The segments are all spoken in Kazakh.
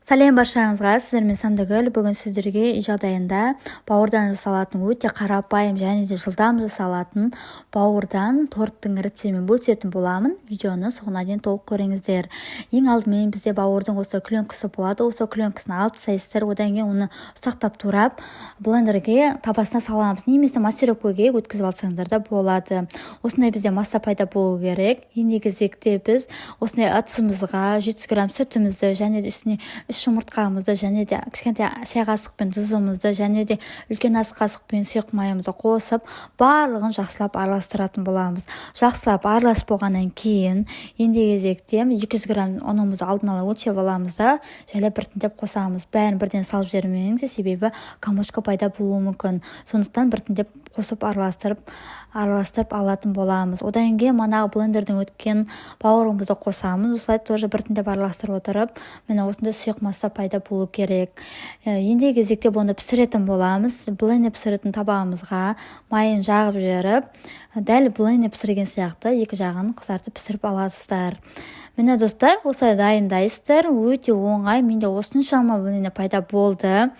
Сәлем баршаңызға, сіздермен Сандыгүл. Бүгін сіздерге үй жағдайында бауырдан жасалатын өте қарапайым және де жылдам жасалатын бауырдан торттың рецептімен бөлісетін боламын. Видеоны соңына дейін толық көріңіздер. Ең алдымен бізде бауырдың осы клеенкасы болады. Осы клеенкасын алып тастайсыздар, одан кейін оны ұсақтап турап блендерге табасына саламыз. Немесе массировкаға өткізіп алсаңыздар да болады. Осындай бізде масса пайда болу керек. Ендігі кезекте біз осындай ыдысымызға 700 грамм сүтімізді және де үстіне жұмыртқамызды және де кішкентай шай қасықпен тұзымызды және де үлкен ас қасықпен сұйық майымызды қосып барлығын жақсылап араластыратын боламыз. Жақсылап араласып болғаннан кейін ендігі кезекте 200 грамм ұнымызды алдын ала өлшеп аламыз да жайлап біртіндеп қосамыз. Бәрін бірден салып жібермеңіз, себебі комочка пайда болуы мүмкін. Сондықтан біртіндеп қосып араластырып алатын боламыз. Одан кейін манағы блендерден өткен бауырымызды қосамыз. Осылай тоже біртіндеп араластырып отырып, міне осындай сұйық масса пайда болу керек. Ендігі кезекте бұны пісіретін боламыз. Блендер пісіретін табағымызға майын жағып жіберіп, дәл блендер пісірген сияқты екі жағын қызартып пісіріп аласыздар. Міне достар, осылай дайындайсыздар. Өте оңай. Менде осыншама блендер пайда болды.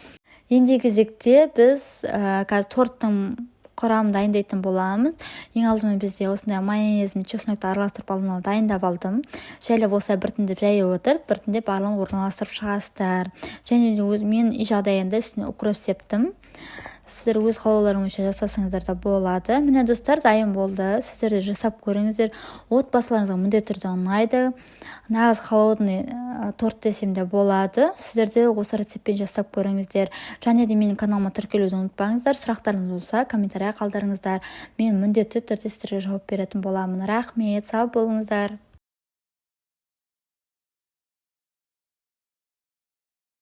Ендігі кезекте біз қазір торттың құрамын дайындайтын боламыз. Ең алдымен бізде осындай майонез бен чеснокты араластырып алдын ала дайындап алдым. Жайлап болса біртіндеп жай отырып, біртіндеп барлығын орналастырып шығасыздар. Және де мен үй жағдайында үстіне укроп септім. Сіздер өз қалауларыңызша жасасаңыздар да болады. Міне достар, дайын болды. Сіздер де жасап көріңіздер. Отбасыларыңызға міндетті түрде ұнайды. Нағыз холодный торт десем де болады. Сіздер де осы рецептпен жасап көріңіздер. Және де менің каналыма тіркелуді ұмытпаңыздар. Сұрақтарыңыз болса комментария қалдырыңыздар. Мен міндетті түрде сіздерге жауап беретін боламын. Рахмет, сау болыңыздар.